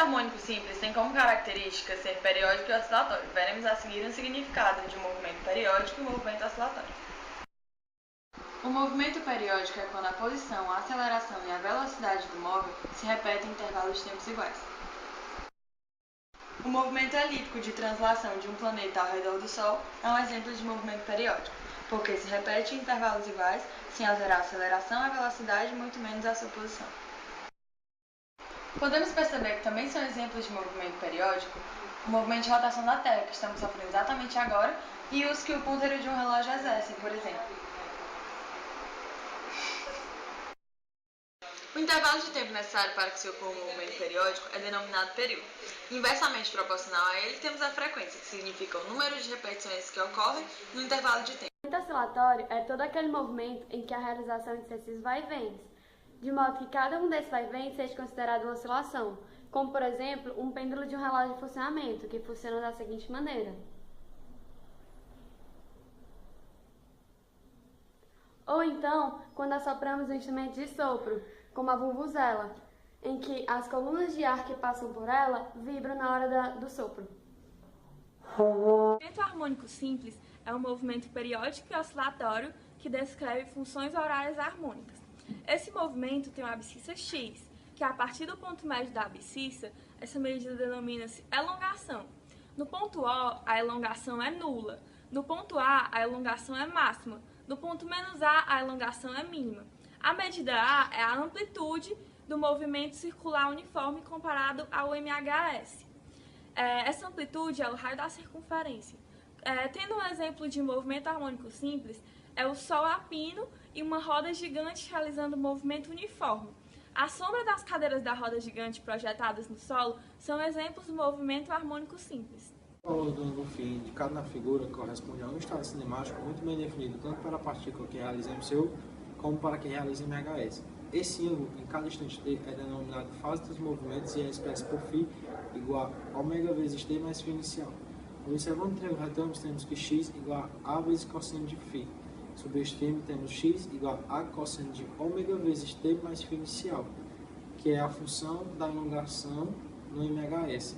harmônico simples tem como característica ser periódico e oscilatório. Veremos a seguir o significado de movimento periódico e movimento oscilatório. O movimento periódico é quando a posição, a aceleração e a velocidade do móvel se repetem em intervalos de tempos iguais. O movimento elíptico de translação de um planeta ao redor do Sol é um exemplo de movimento periódico, porque se repete em intervalos iguais, sem alterar a aceleração, a velocidade e muito menos a sua posição. Podemos perceber que também são exemplos de movimento periódico o movimento de rotação da Terra, que estamos sofrendo exatamente agora, e os que o ponteiro de um relógio exercem, por exemplo. O intervalo de tempo necessário para que se ocorra um movimento periódico é denominado período. Inversamente proporcional a ele, temos a frequência, que significa o número de repetições que ocorrem no intervalo de tempo. O movimento oscilatório é todo aquele movimento em que a realização de sucessivos vai-vens, de modo que cada um desses vai-vens seja considerado uma oscilação, como, por exemplo, um pêndulo de um relógio de funcionamento, que funciona da seguinte maneira. Ou então, quando assopramos um instrumento de sopro, como a vuvuzela, em que as colunas de ar que passam por ela vibram na hora do sopro. O movimento harmônico simples é um movimento periódico e oscilatório que descreve funções horárias harmônicas. Esse movimento tem uma abscissa x, que a partir do ponto médio da abscissa, essa medida denomina-se elongação. No ponto O, a elongação é nula. No ponto A, a elongação é máxima. No ponto -A, a elongação é mínima. A medida A é a amplitude do movimento circular uniforme comparado ao MHS. Essa amplitude é o raio da circunferência. Tendo um exemplo de movimento harmônico simples, é o Sol apino e uma roda gigante realizando movimento uniforme. A sombra das cadeiras da roda gigante projetadas no solo são exemplos do movimento harmônico simples. O valor do ângulo φ indicado na figura corresponde a um estado cinemático muito bem definido tanto para a partícula que realiza MCU como para a que realiza MHS. Esse ângulo em cada instante t é denominado fase dos movimentos e é expresso por φ igual a ω vezes t mais φ inicial. Observando o triângulo retângulo, temos que x igual a vezes cosseno de φ. Sobre o extremo, temos x igual a cosseno de ω vezes t mais φ inicial, que é a função da elongação no MHS.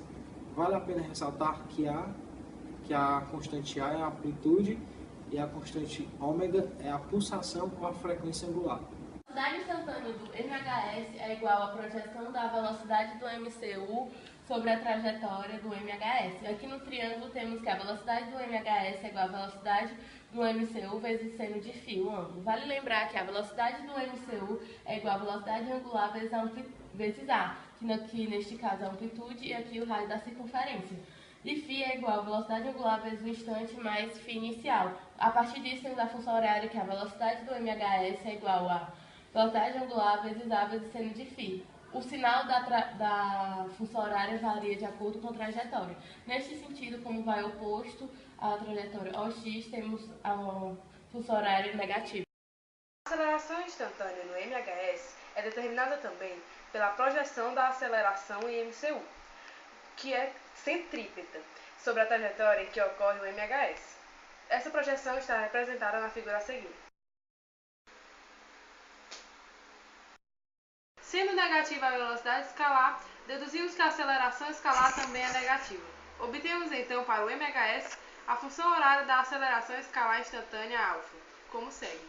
Vale a pena ressaltar que a constante A é a amplitude e a constante ômega é a pulsação ou a frequência angular. A velocidade instantânea do MHS é igual à projeção da velocidade do MCU sobre a trajetória do MHS. Aqui no triângulo temos que a velocidade do MHS é igual à velocidade do MCU vezes seno de φ, o ângulo. Vale lembrar que a velocidade do MCU é igual à velocidade angular vezes A, que neste caso é a amplitude e aqui o raio da circunferência. E φ é igual à velocidade angular vezes o instante mais φ inicial. A partir disso, temos a função horária, que a velocidade do MHS é igual a velocidade angular vezes A vezes seno de φ. O sinal da função horária varia de acordo com a trajetória. Neste sentido, como vai oposto à trajetória OX, temos a função horária negativa. A aceleração instantânea no MHS é determinada também pela projeção da aceleração em MCU, que é centrípeta, sobre a trajetória em que ocorre o MHS. Essa projeção está representada na figura a seguir. Sendo negativa a velocidade escalar, deduzimos que a aceleração escalar também é negativa. Obtemos então para o MHS a função horária da aceleração escalar instantânea α, como segue.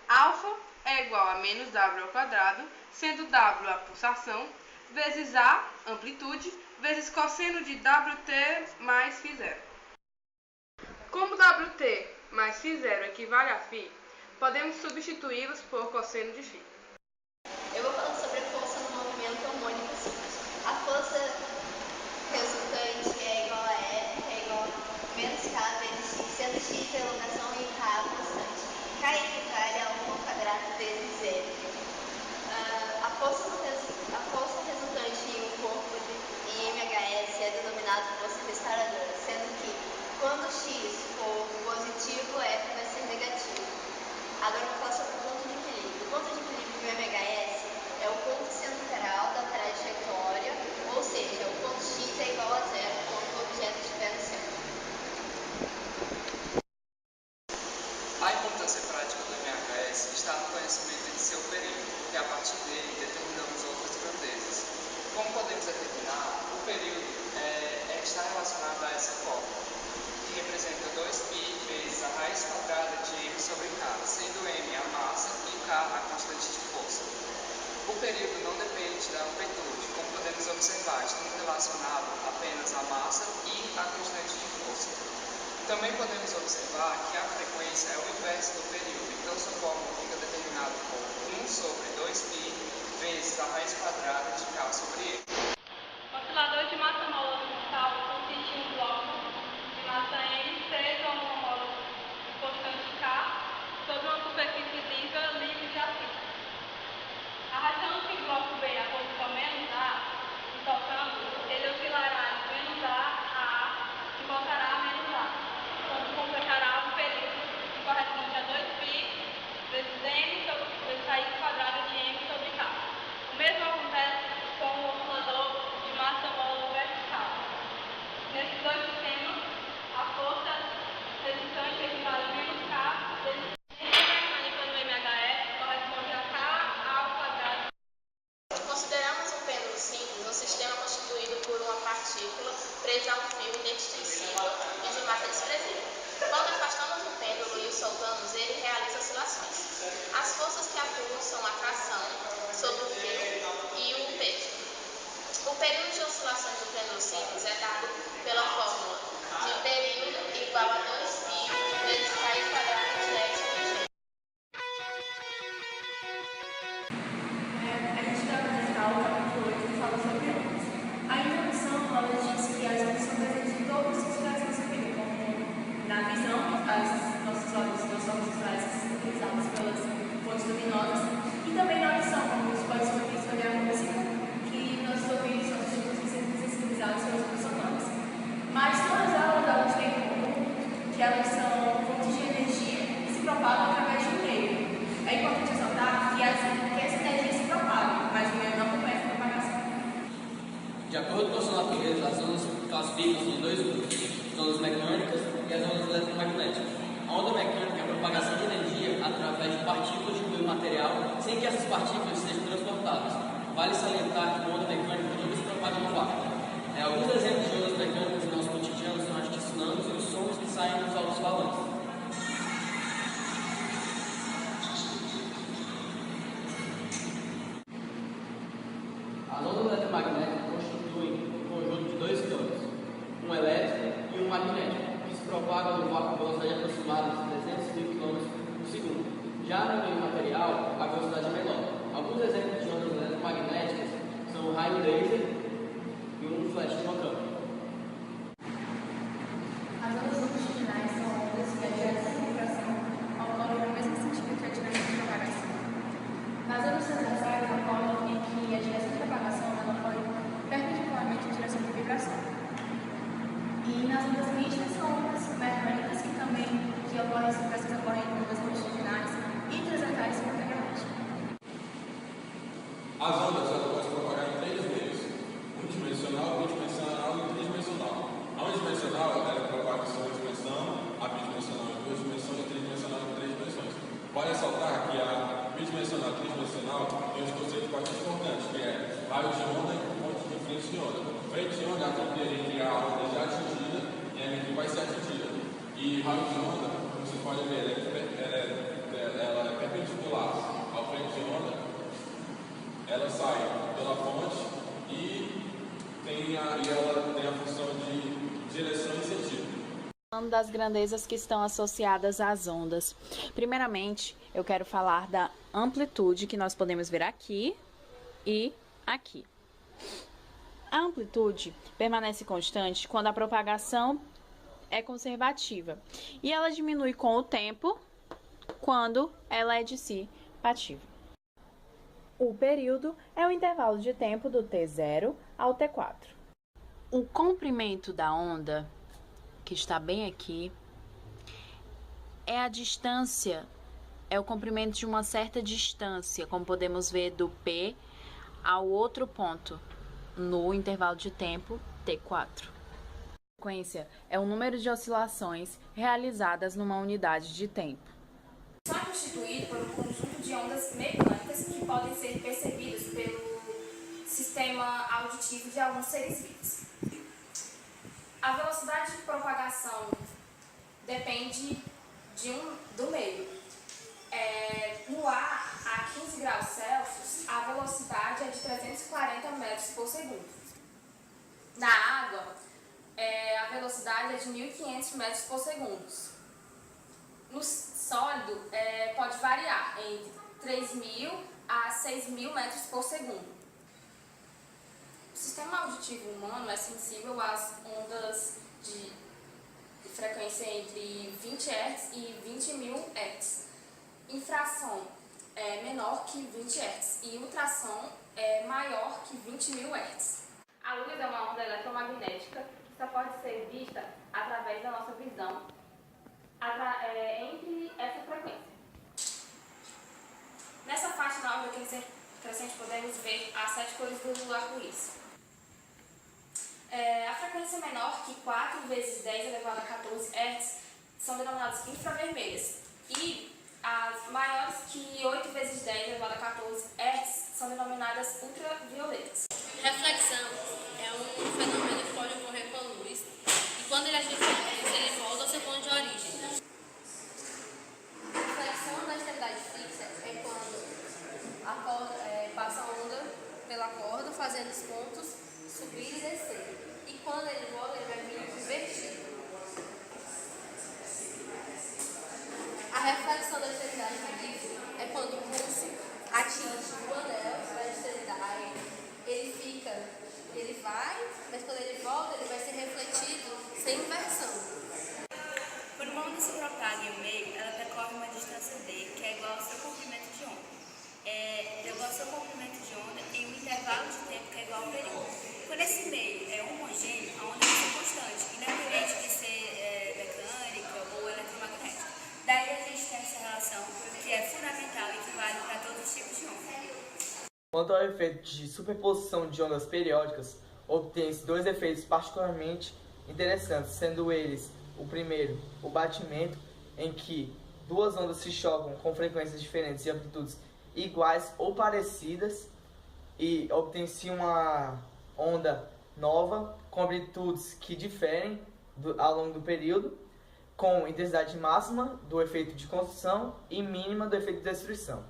Alfa é igual a menos w ao quadrado, sendo w a pulsação, vezes a, amplitude, vezes cosseno de wt mais φ0. Como wt mais φ0 equivale a φ, podemos substituí-los por cosseno de φ. Eu vou falar sobre a força no movimento harmônico simples. A força resultante é igual a E, que é igual a menos K vezes X, sendo X a elongação e K a constante. K equivale a 1 ao quadrado vezes zero. A força resultante em um corpo em MHS é denominada força restauradora, sendo que quando X for positivo, F vai ser negativo. Agora eu vou falar sobre o ponto de equilíbrio. O ponto de equilíbrio do MHS é o ponto central da trajetória, ou seja, o ponto X é igual a zero quando o objeto estiver no centro. A importância prática do MHS está no conhecimento de seu período, e a partir dele determinamos outras grandezas. Como podemos determinar, o período está relacionado a essa fórmula, que representa 2π vezes a raiz quadrada de m sobre k, sendo m a massa e k a constante de força. O período não depende da amplitude, como podemos observar, estando relacionado apenas à massa e à constante de força. Também podemos observar que a frequência é o inverso do período, então sua fórmula fica determinada por 1 sobre 2π vezes a raiz quadrada de k sobre m. O oscilador de massa molar do cristal consiste em um bloco de massa m preso a uma mola constante k sobre uma superfície lisa livre de atrito. Arrastando o bloco B à posição menos A e tocando, ele oscilará de menos A a e voltará a menos A, quando completará o período que corresponde a 2π vezes m vezes raiz quadrada de m sobre k. O mesmo acontece com o oscilador de massa molar vertical. Nesses dois sistemas, a força resultante equivale a menos k vezes mecânica do MHE corresponde a k ao quadrado. Consideramos um pêndulo simples um sistema constituído por uma partícula presa a um fio inextricível e de massa desprezível. Quando afastamos o pêndulo e o soltamos, ele realiza oscilações. As forças que atuam são a tração sobre o fio e o peso. O período de oscilações do pêndulo simples é dado pela fórmula de período igual a 2π vezes raiz quadrada de x sobre g. A gente vai apresentar o capítulo 8 que fala sobre ondas. A introdução, ela diz que as ondas são presentes em todos os sinais da nossa vida, como na visão, nossos olhos somos visuais que são utilizados pelas fontes luminosas, e também na audição, como isso pode ser visto sobre a música, que nossos ouvidos são sensibilizados pelas ondas sonoras. Mas todas elas têm em comum que elas são fontes de energia que se propagam através de um meio. É importante ressaltar que essa energia se propaga, mas o meio não começa a propagação. De acordo com a sua natureza, as ondas classificam-se em dois grupos, as ondas mecânicas e as ondas eletromagnéticas. A onda mecânica é a propagação de energia através de partículas de meio material sem que essas partículas sejam transportadas. Vale salientar que uma onda mecânica nunca se propaga no vácuo. Alguns exemplos de ondas mecânicas no nosso cotidiano são as tsunamis e os sons que saem dos alto-falantes. As ondas eletromagnéticas constituem um conjunto de dois campos, um elétrico e um magnético, que se propagam no vácuo com velocidade aproximada de 300 mil km por segundo. Já no meio material, a velocidade é menor. Alguns exemplos de ondas eletromagnéticas são o raio laser e um flash de uma câmera. As ondas longitudinais são ondas que a direção de vibração ocorre no mesmo sentido que a direção de propagação. Nas ondas transversais ocorre em que a direção de propagação ocorre perpendicularmente à direção de vibração. E nas ondas místicas são ondas mecânicas que ocorrem, as vibrações ocorrem em ondas longitudinais e transversais simultaneamente. As ondas podem se propagar em três meios: unidimensional, bidimensional e tridimensional. A unidimensional é propaga em uma dimensão, a bidimensional em duas dimensões e a tridimensional em três dimensões. Vale ressaltar que a bidimensional e tridimensional tem uns conceitos bastante importantes, que é raio de onda e ponto de frente de onda. Frente de onda é a fronteira entre a onda já atingida e a que vai ser atingida. E raio de onda, como vocês podem ver, ela é perpendicular ao frente de onda. Ela sai pela fonte e ela tem a função de direção e sentido. Falando das grandezas que estão associadas às ondas. Primeiramente, eu quero falar da amplitude, que nós podemos ver aqui e aqui. A amplitude permanece constante quando a propagação é conservativa e ela diminui com o tempo quando ela é dissipativa. O período é o intervalo de tempo do T0 ao T4. O comprimento da onda, que está bem aqui, é a distância, é o comprimento de uma certa distância, como podemos ver do P ao outro ponto, no intervalo de tempo T4. A frequência é o número de oscilações realizadas numa unidade de tempo. São constituído por um conjunto de ondas mecânicas que podem ser percebidos pelo sistema auditivo de alguns seres vivos. A velocidade de propagação depende do meio. No ar, a 15 graus Celsius, a velocidade é de 340 metros por segundo. Na água, a velocidade é de 1.500 metros por segundo. No sólido, pode variar entre 3.000 a 6.000 metros por segundo. O sistema auditivo humano é sensível às ondas de frequência entre 20 Hz e 20.000 Hz. Infração é menor que 20 Hz e ultrassom é maior que 20.000 Hz. A luz é uma onda eletromagnética que só pode ser vista através da nossa visão entre essa frequência. Nessa faixa na onda crescente podemos ver as 7 cores do arco-íris. A frequência menor que 4 vezes 10 elevado a 14 Hz são denominadas infravermelhas e as maiores que 8 vezes 10 elevado a 14 Hz são denominadas ultravioletas. Reflexão é um fenômeno que pode ocorrer com a luz e quando ele atinge a luz, ele volta ao seu ponto de origem. A reflexão da extremidade fixa é quando a corda, passa a onda pela corda, fazendo os pontos subir e descer. E quando ele volta, ele vai vir invertido. A reflexão da extremidade livre é quando o pulso atinge o anel da extremidade, ele vai, mas quando ele volta, ele vai ser refletido sem inversão. Quando uma onda se propaga em um meio, ela percorre uma distância d, que é igual ao seu comprimento de onda. Igual ao seu comprimento de onda em um intervalo de tempo que é igual ao período. Quando esse meio é homogêneo, a onda vai ser constante, independente de ser mecânica ou eletromagnética. Daí a gente tem essa relação que é fundamental e que vale para todos os tipos de onda. Quanto ao efeito de superposição de ondas periódicas, obtém-se 2 efeitos particularmente interessantes, sendo eles, o primeiro, o batimento, em que 2 ondas se chocam com frequências diferentes e amplitudes iguais ou parecidas, e obtém-se uma onda nova com amplitudes que diferem ao longo do período, com intensidade máxima do efeito de construção e mínima do efeito de destruição.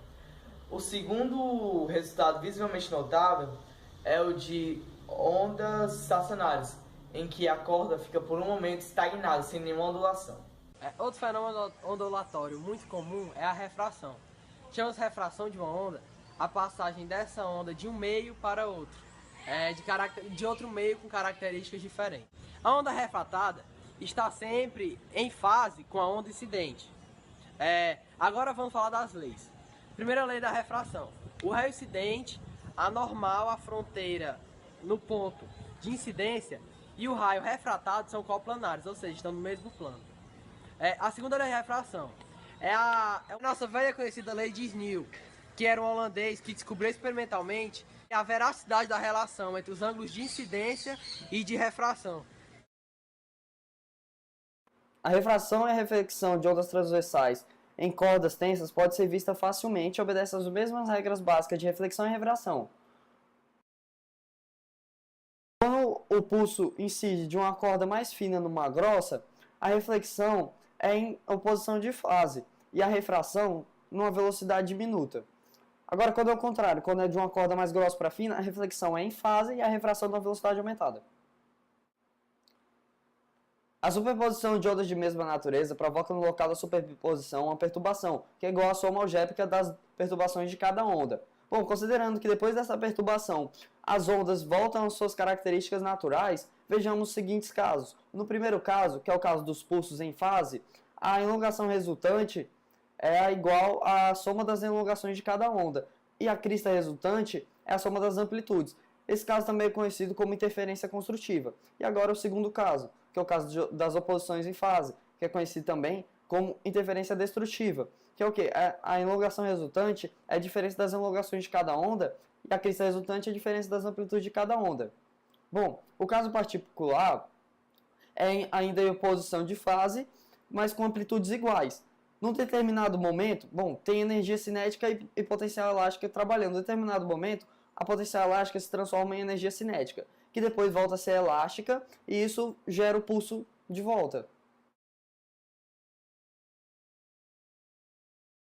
O segundo resultado visivelmente notável é o de ondas estacionárias, em que a corda fica por um momento estagnada, sem nenhuma ondulação. Outro fenômeno ondulatório muito comum é a refração. Chama-se refração de uma onda a passagem dessa onda de um meio para outro, de outro meio com características diferentes. A onda refratada está sempre em fase com a onda incidente. Agora vamos falar das leis. Primeira lei da refração. O raio incidente anormal à fronteira no ponto de incidência e o raio refratado são coplanares, ou seja, estão no mesmo plano. A segunda lei da refração é a nossa velha conhecida lei de Snell, que era um holandês que descobriu experimentalmente a veracidade da relação entre os ângulos de incidência e de refração. A refração e a reflexão de ondas transversais em cordas tensas pode ser vista facilmente e obedece às mesmas regras básicas de reflexão e refração. Quando o pulso incide de uma corda mais fina numa grossa, a reflexão é em oposição de fase e a refração numa velocidade diminuta. Agora, quando é o contrário, quando é de uma corda mais grossa para fina, a reflexão é em fase e a refração numa velocidade aumentada. A superposição de ondas de mesma natureza provoca no local da superposição uma perturbação, que é igual à soma algébrica das perturbações de cada onda. Bom, considerando que depois dessa perturbação as ondas voltam às suas características naturais, vejamos os seguintes casos. No primeiro caso, que é o caso dos pulsos em fase, a elongação resultante é igual à soma das elongações de cada onda, e a crista resultante é a soma das amplitudes. Esse caso também é conhecido como interferência construtiva. E agora o segundo caso, que é o caso das oposições em fase, que é conhecido também como interferência destrutiva, que é o quê? A elongação resultante é a diferença das elongações de cada onda e a crista resultante é a diferença das amplitudes de cada onda. Bom, o caso particular é ainda em oposição de fase, mas com amplitudes iguais. Num determinado momento, tem energia cinética e potencial elástica trabalhando. Em determinado momento, a potência elástica se transforma em energia cinética, que depois volta a ser elástica e isso gera o pulso de volta.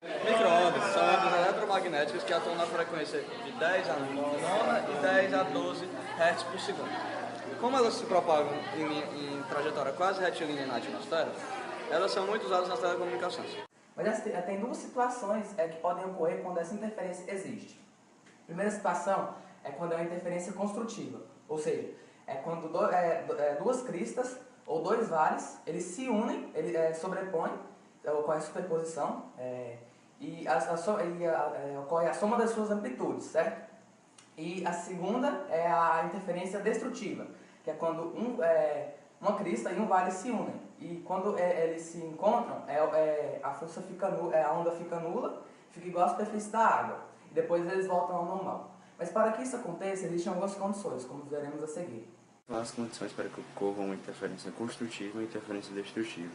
Micro-ondas são ondas eletromagnéticas que atuam na frequência de 10 a 9 e 10 a 12 Hz por segundo. Como elas se propagam em trajetória quase retilínea na atmosfera, elas são muito usadas nas telecomunicações. Mas tem duas situações que podem ocorrer quando essa interferência existe. A primeira situação é quando é uma interferência construtiva, ou seja, é quando duas cristas ou dois vales, eles se unem, sobrepõem, ocorre a superposição, e ocorre a soma das suas amplitudes, certo? E a segunda é a interferência destrutiva, que é quando uma crista e um vale se unem. E quando eles se encontram, a força fica a onda fica nula, fica igual à superfície da água. E depois eles voltam ao normal. Mas para que isso aconteça, existem algumas condições, como veremos a seguir. As condições para que ocorra uma interferência construtiva e uma interferência destrutiva.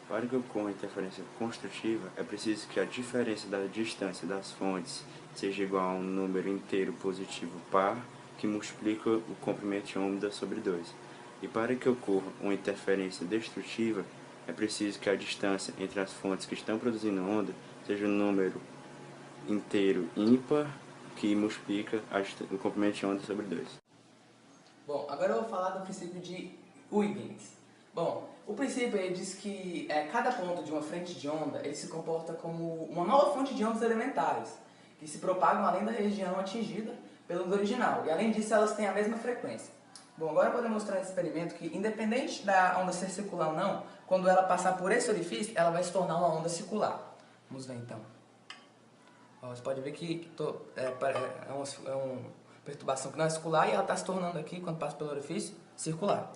Para que ocorra uma interferência construtiva, é preciso que a diferença da distância das fontes seja igual a um número inteiro positivo par, que multiplica o comprimento de onda sobre 2. E para que ocorra uma interferência destrutiva, é preciso que a distância entre as fontes que estão produzindo onda seja um número inteiro ímpar, que multiplica o comprimento de onda sobre 2. Bom, agora eu vou falar do princípio de Huygens. Bom, o princípio ele diz que cada ponto de uma frente de onda ele se comporta como uma nova fonte de ondas elementares, que se propagam além da região atingida pelo original, e além disso elas têm a mesma frequência. Bom, agora eu vou demonstrar nesse experimento que, independente da onda ser circular ou não, quando ela passar por esse orifício, ela vai se tornar uma onda circular. Vamos ver então. Você pode ver que é uma perturbação que não é circular e ela está se tornando aqui, quando passa pelo orifício, circular.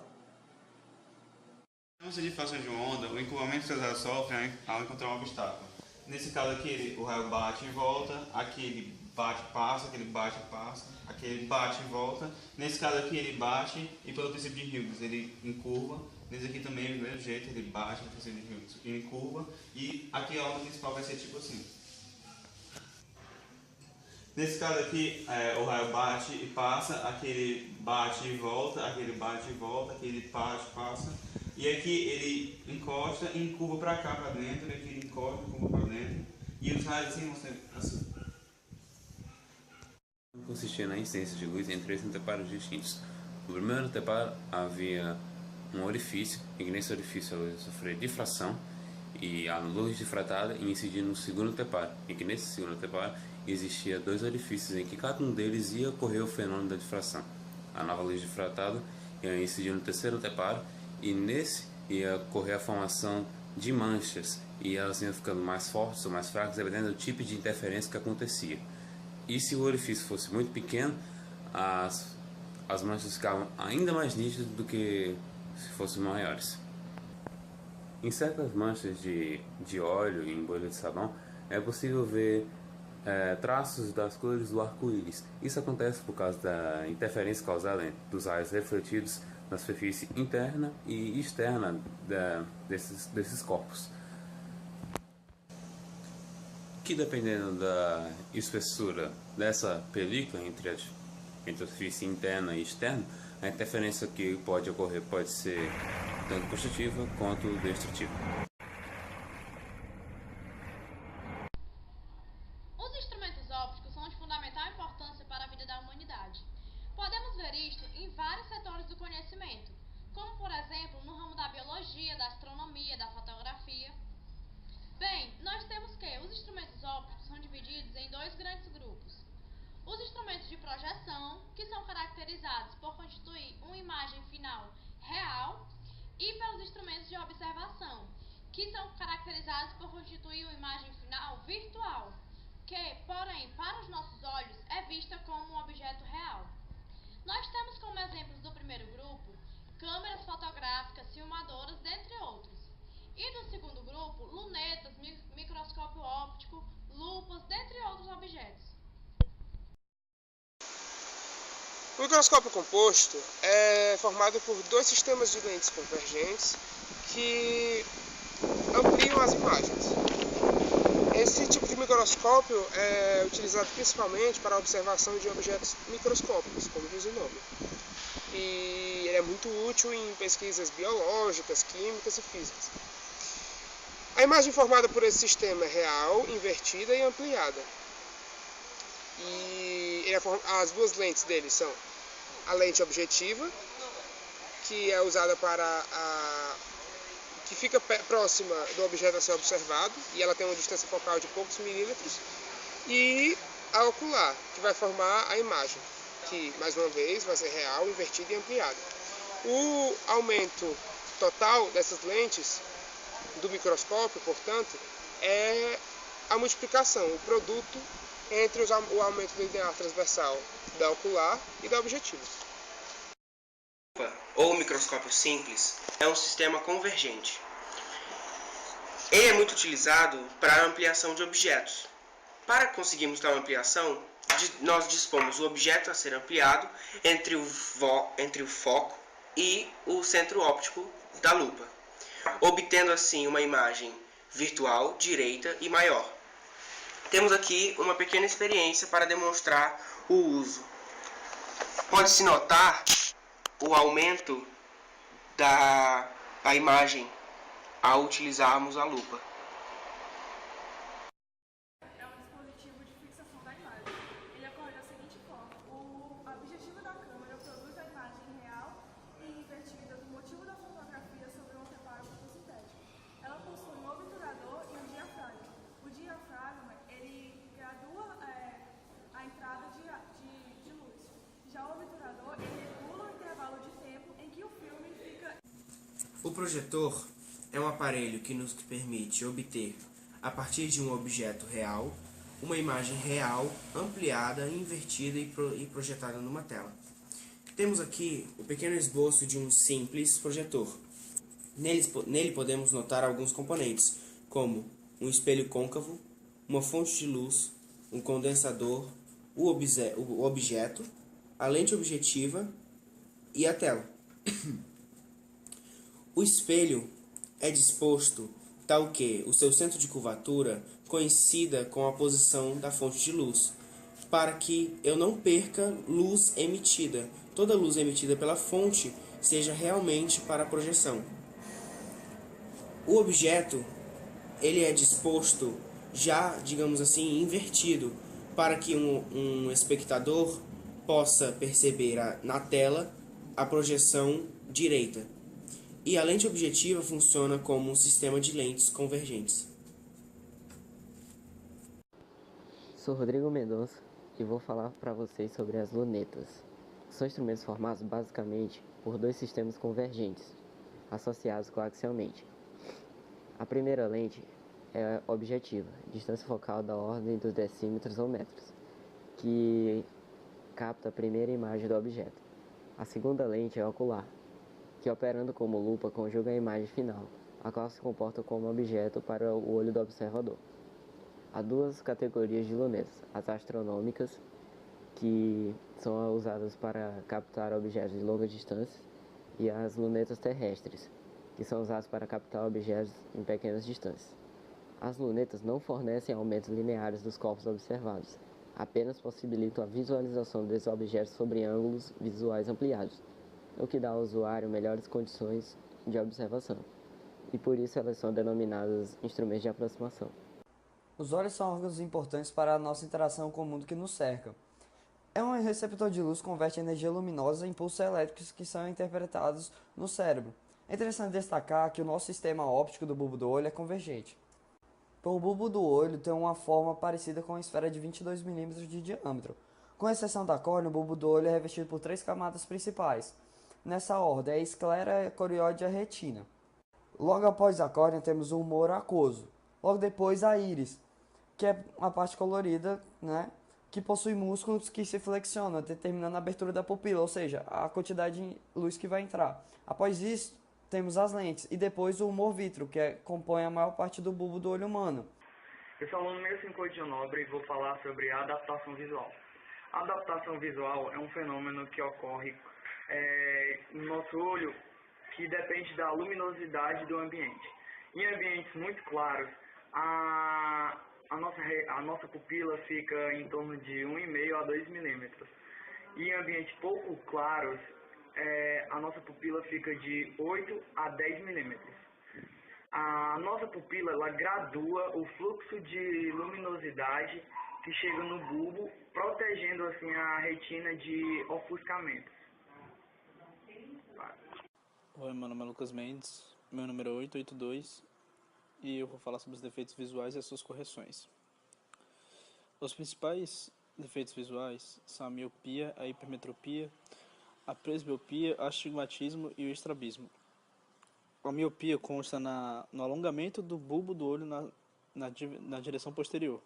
Na dissipação de uma onda, o encurvamento que ela sofre ao encontrar um obstáculo. Nesse caso aqui, o raio bate e volta, aqui ele bate e passa, aquele bate e passa, aquele bate e volta. Nesse caso aqui ele bate e pelo princípio de Huygens ele encurva. Nesse aqui também do mesmo jeito, ele bate pelo princípio de Huygens e encurva. E aqui a onda principal vai ser tipo assim. Nesse caso aqui, o raio bate e passa, aquele bate e volta, aquele bate e volta, aquele bate e passa. E aqui ele encosta e encurva para cá, para dentro, e aqui ele encosta e encurva para dentro. E os raios assim vão ser assim. Consistia na incidência de luz em 3 anteparos distintos. No primeiro anteparo havia um orifício, e nesse orifício ela ia sofrer difração, e a luz difratada ia incidir no segundo anteparo, em que nesse segundo anteparo existia 2 orifícios em que cada um deles ia ocorrer o fenômeno da difração. A nova luz difratada ia incidir no terceiro anteparo, e nesse ia ocorrer a formação de manchas, e elas iam ficando mais fortes ou mais fracas, dependendo do tipo de interferência que acontecia. E se o orifício fosse muito pequeno, as manchas ficavam ainda mais nítidas do que se fossem maiores. Em certas manchas de óleo em bolha de sabão, é possível ver traços das cores do arco-íris. Isso acontece por causa da interferência causada dos raios refletidos na superfície interna e externa desses corpos, que dependendo da espessura dessa película entre a superfície interna e externa, a interferência que pode ocorrer pode ser tanto construtiva quanto destrutiva. Os instrumentos ópticos são de fundamental importância para a vida da humanidade. Podemos ver isto em vários setores do conhecimento, como por exemplo no ramo da biologia, da astronomia, da fotografia. Bem, nós temos que os instrumentos ópticos são divididos em 2 grandes grupos. Os instrumentos de projeção, que são caracterizados por constituir uma imagem final real, e pelos instrumentos de observação, que são caracterizados por constituir uma imagem final virtual, que, porém, para os nossos olhos é vista como um objeto real. Nós temos como exemplos do primeiro grupo câmeras fotográficas, filmadoras, dentre outros. E do segundo grupo, lunetas, microscópio óptico, lupas, dentre outros objetos. O microscópio composto é formado por 2 sistemas de lentes convergentes que ampliam as imagens. Esse tipo de microscópio é utilizado principalmente para a observação de objetos microscópicos, como diz o nome. E ele é muito útil em pesquisas biológicas, químicas e físicas. A imagem formada por esse sistema é real, invertida e ampliada. E as duas lentes dele são a lente objetiva, que é usada que fica próxima do objeto a ser observado, e ela tem uma distância focal de poucos milímetros, e a ocular, que vai formar a imagem, que, mais uma vez, vai ser real, invertida e ampliada. O aumento total dessas lentes do microscópio, portanto, é a multiplicação, o produto entre o aumento do linear transversal da ocular e da objetiva. Ou microscópio simples é um sistema convergente. Ele é muito utilizado para a ampliação de objetos. Para conseguirmos tal ampliação, nós dispomos o objeto a ser ampliado entre o foco e o centro óptico da lupa, obtendo assim uma imagem virtual, direita e maior. Temos aqui uma pequena experiência para demonstrar o uso. Pode-se notar o aumento da imagem ao utilizarmos a lupa. É um dispositivo de fixação da imagem. Ele ocorre da seguinte forma: o objetivo da câmera produz a imagem real e invertida do motivo da fotografia sobre um anteparo fotosintético. Ela possui um obturador e um diafragma. O diafragma ele gradua a entrada de luz. Já o obturador ele regula o intervalo de tempo em que o filme fica. O projetor é um aparelho que nos permite obter, a partir de um objeto real, uma imagem real, ampliada, invertida e projetada numa tela. Temos aqui o pequeno esboço de um simples projetor. Nele podemos notar alguns componentes, como um espelho côncavo, uma fonte de luz, um condensador, o objeto, a lente objetiva e a tela. O espelho é disposto tal que o seu centro de curvatura coincida com a posição da fonte de luz, para que eu não perca luz emitida. Toda luz emitida pela fonte seja realmente para a projeção. O objeto ele é disposto já, digamos assim, invertido, para que um espectador possa perceber na tela a projeção direita. E a lente objetiva funciona como um sistema de lentes convergentes. Sou Rodrigo Mendonça e vou falar para vocês sobre as lunetas. São instrumentos formados basicamente por dois sistemas convergentes, associados coaxialmente. A primeira lente é objetiva, distância focal da ordem dos decímetros ou metros, que capta a primeira imagem do objeto. A segunda lente é ocular, que operando como lupa conjuga a imagem final, a qual se comporta como objeto para o olho do observador. Há duas categorias de lunetas, as astronômicas, que são usadas para captar objetos de longa distância, e as lunetas terrestres, que são usadas para captar objetos em pequenas distâncias. As lunetas não fornecem aumentos lineares dos corpos observados, apenas possibilitam a visualização desses objetos sobre ângulos visuais ampliados, o que dá ao usuário melhores condições de observação, e por isso elas são denominadas instrumentos de aproximação. Os olhos são órgãos importantes para a nossa interação com o mundo que nos cerca. É um receptor de luz que converte energia luminosa em impulsos elétricos que são interpretados no cérebro. É interessante destacar que o nosso sistema óptico do bulbo do olho é convergente. O bulbo do olho tem uma forma parecida com uma esfera de 22 mm de diâmetro. Com exceção da córnea, o bulbo do olho é revestido por 3 camadas principais. Nessa ordem, a esclera, a corióide e a retina. Logo após a córnea, temos o humor aquoso. Logo depois, a íris, que é a parte colorida, né, que possui músculos que se flexionam, determinando a abertura da pupila, ou seja, a quantidade de luz que vai entrar. Após isso, temos as lentes, e depois o humor vítreo, que compõe a maior parte do bulbo do olho humano. Eu sou aluno 65 de Nobre e vou falar sobre a adaptação visual. A adaptação visual é um fenômeno que ocorre no nosso olho, que depende da luminosidade do ambiente. Em ambientes muito claros, a nossa pupila fica em torno de 1,5 a 2 milímetros. E em ambientes pouco claros, a nossa pupila fica de 8 a 10 milímetros. A nossa pupila ela gradua o fluxo de luminosidade que chega no bulbo, protegendo assim a retina de ofuscamento. Oi, meu nome é Lucas Mendes, meu número é 882 e eu vou falar sobre os defeitos visuais e as suas correções. Os principais defeitos visuais são a miopia, a hipermetropia, a presbiopia, o astigmatismo e o estrabismo. A miopia consta no alongamento do bulbo do olho na direção posterior.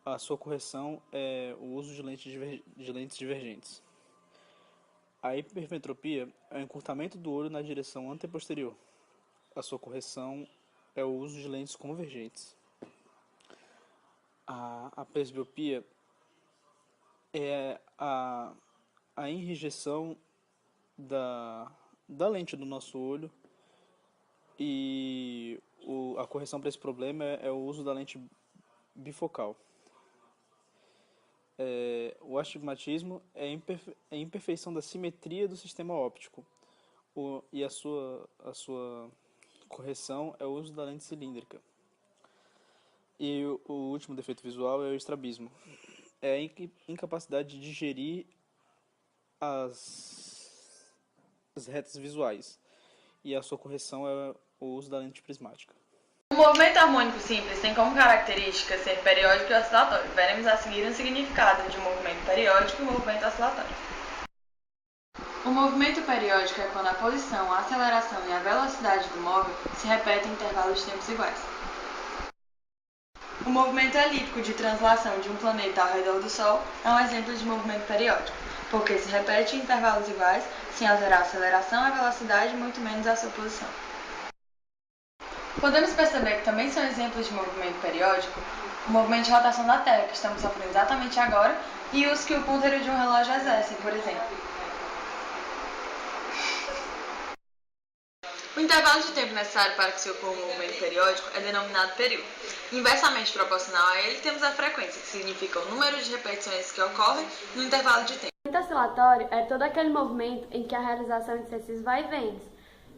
A sua correção é o uso de lentes divergentes. A hipermetropia é o encurtamento do olho na direção anteposterior. A sua correção é o uso de lentes convergentes. A presbiopia é a enrijecção da lente do nosso olho e a correção para esse problema é o uso da lente bifocal. O astigmatismo é a imperfeição da simetria do sistema óptico e a sua correção é o uso da lente cilíndrica. E o último defeito visual é o estrabismo. É a incapacidade de digerir as retas visuais e a sua correção é o uso da lente prismática. O movimento harmônico simples tem como característica ser periódico e oscilatório. Veremos a seguir o significado de movimento periódico e movimento oscilatório. O movimento periódico é quando a posição, a aceleração e a velocidade do móvel se repetem em intervalos de tempos iguais. O movimento elíptico de translação de um planeta ao redor do Sol é um exemplo de movimento periódico, porque se repete em intervalos iguais, sem alterar a aceleração, a velocidade e muito menos a sua posição. Podemos perceber que também são exemplos de movimento periódico o movimento de rotação da Terra, que estamos sofrendo exatamente agora, e os que o ponteiro de um relógio exercem, por exemplo. O intervalo de tempo necessário para que se ocorra um movimento periódico é denominado período. Inversamente proporcional a ele, temos a frequência, que significa o número de repetições que ocorrem no intervalo de tempo. O movimento oscilatório é todo aquele movimento em que a realização de sucessivos vai-vens,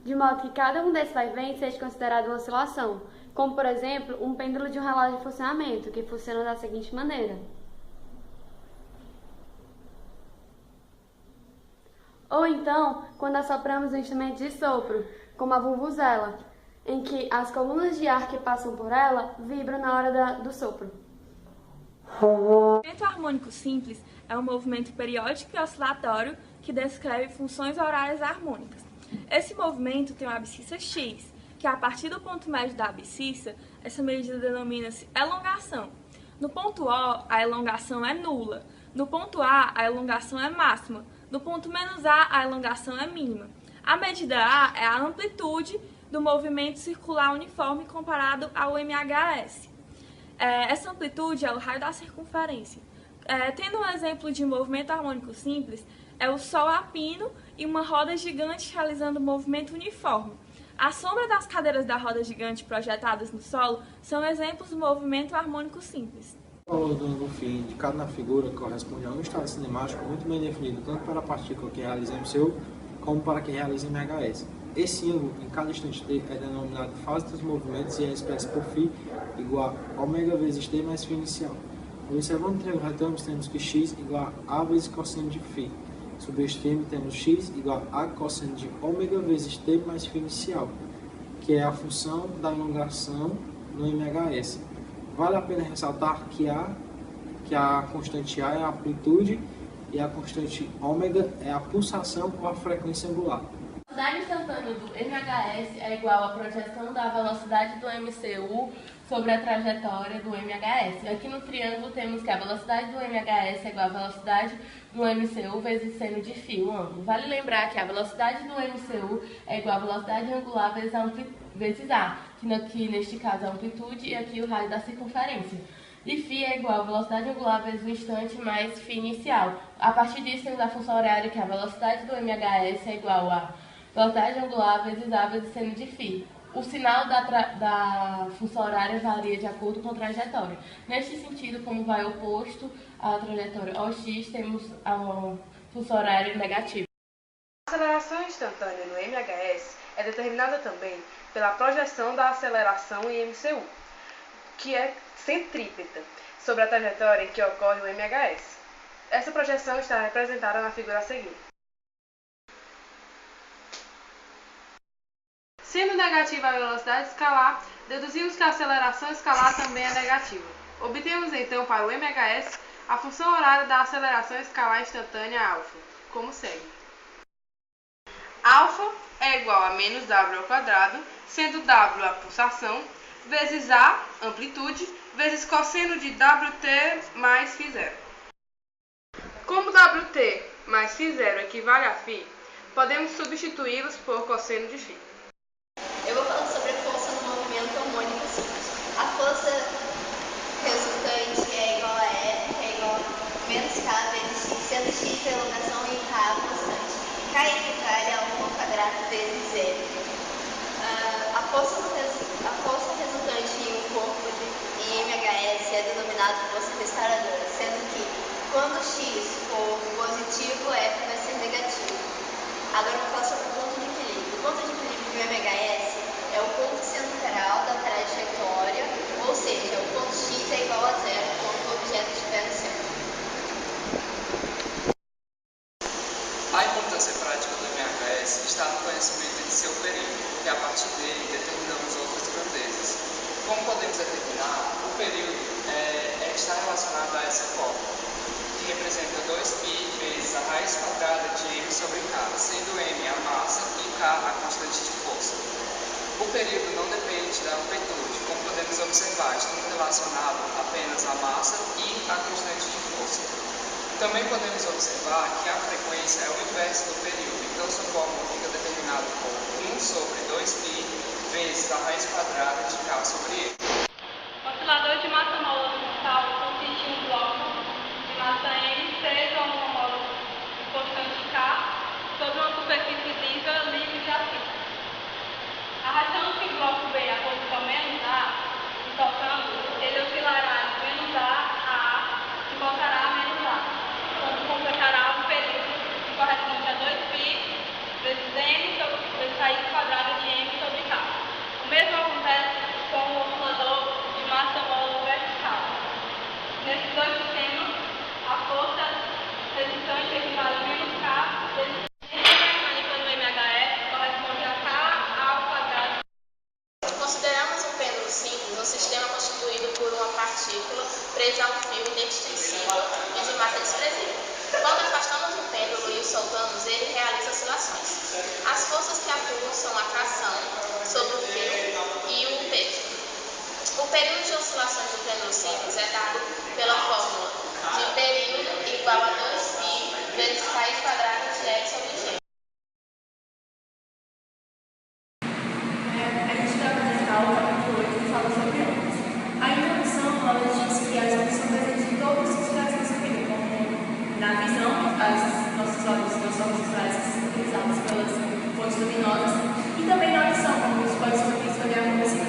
de modo que cada um desses vai-vens seja considerado uma oscilação, como, por exemplo, um pêndulo de um relógio de funcionamento, que funciona da seguinte maneira. Ou então, quando assopramos um instrumento de sopro, como a vuvuzela, em que as colunas de ar que passam por ela vibram na hora do sopro. O movimento harmônico simples é um movimento periódico e oscilatório que descreve funções horárias harmônicas. Esse movimento tem uma abscissa x, que a partir do ponto médio da abscissa, essa medida denomina-se elongação. No ponto O, a elongação é nula. No ponto A, a elongação é máxima. No ponto -A, a elongação é mínima. A medida A é a amplitude do movimento circular uniforme comparado ao MHS. Essa amplitude é o raio da circunferência. Tendo um exemplo de movimento harmônico simples, é o Sol a pino e uma roda gigante realizando movimento uniforme. A sombra das cadeiras da roda gigante projetadas no solo são exemplos do movimento harmônico simples. O valor do ângulo φ indicado na figura corresponde a um estado cinemático muito bem definido tanto para a partícula que realiza MCU como para quem realiza MHS. Esse ângulo, em cada instante t, é denominado fase dos movimentos e é expresso por φ igual a ω vezes t mais φ inicial. Observando o triângulo retângulo, temos que x igual a a vezes cosseno de φ. Sobre este termo, temos x igual a cosseno de ω vezes t mais φ inicial, que é a função da elongação no MHS. Vale a pena ressaltar que a constante A é a amplitude e a constante ômega é a pulsação ou a frequência angular. A velocidade instantânea do MHS é igual à projeção da velocidade do MCU sobre a trajetória do MHS. Aqui no triângulo temos que a velocidade do MHS é igual à velocidade do MCU vezes seno de φ, o ângulo. Vale lembrar que a velocidade do MCU é igual à velocidade angular vezes A, que aqui neste caso é a amplitude e aqui o raio da circunferência. E φ é igual à velocidade angular vezes o instante mais φ inicial. A partir disso temos a função horária, que a velocidade do MHS é igual a velocidade angular vezes A vezes seno de φ. O sinal da função horária varia de acordo com a trajetória. Neste sentido, como vai oposto à trajetória OX, temos a função horária negativa. A aceleração instantânea no MHS é determinada também pela projeção da aceleração em MCU, que é centrípeta, sobre a trajetória em que ocorre o MHS. Essa projeção está representada na figura a seguir. Sendo negativa a velocidade escalar, deduzimos que a aceleração escalar também é negativa. Obtemos então para o MHS a função horária da aceleração escalar instantânea alfa, como segue. Alfa é igual a menos w ao quadrado, sendo w a pulsação, vezes a, amplitude, vezes cosseno de wt mais φ0. Como wt mais φ0 equivale a φ, podemos substituí-los por cosseno de φ. Eu vou falar sobre a força no movimento harmônico simples. A força resultante é igual a F, que é igual a menos K vezes X, sendo X a elongação e K a constante. K equivale a 1 ao quadrado vezes L. A força resultante em um corpo em MHS é denominada força restauradora, sendo que quando X for positivo, F vai ser negativo. Agora eu vou falar sobre o ponto de equilíbrio. O ponto de equilíbrio do MHS é o ponto central da trajetória, ou seja, o ponto X é igual a zero quando o objeto estiver no centro. A importância prática do MHS está no conhecimento de seu período, porque a partir dele determinamos outras grandezas. Como podemos determinar, o período está relacionado a essa fórmula, que representa 2π vezes a raiz quadrada de m sobre k, sendo m a massa e k a constante de força. O período não depende da amplitude, como podemos observar, estando relacionado apenas à massa e à constante de força. Também podemos observar que a frequência é o inverso do período, então sua fórmula fica determinada por 1 sobre 2π vezes a raiz quadrada de k sobre m. O oscilador de massa molar cristal consiste em um bloco de massa m preso a uma mola constante K sobre uma superfície lisa livre de atrito. Arrastando que o bloco B a posição menos A e tocando, ele oscilará de menos A a e voltará a menos A, quando completará o período que corresponde a 2π vezes m vezes raiz quadrada de m sobre K. O mesmo acontece com o oscilador de massa molar vertical. Nesses dois sistemas, a força resultante equivale a menos K vezes mecânica do MHS corresponde a K ao quadrado. Consideramos um pêndulo simples um sistema constituído por uma partícula presa a um fio inextricível e de massa desprezível. Quando afastamos o pêndulo e o soltamos, ele realiza oscilações. As forças que atuam são a tração sobre o fio e o peso. O período de oscilações do pêndulo simples é dado pela fórmula de período igual a 2π vezes raiz quadrada de L sobre G. A gente vai apresentar o capítulo 8 que fala sobre ondas. A introdução, ela diz que as ondas são presentes em todos os sistemas dessa vida, como na visão, nossos olhos visuais que são utilizados pelas fontes luminosas, e também na audição, como os pode sobre a música,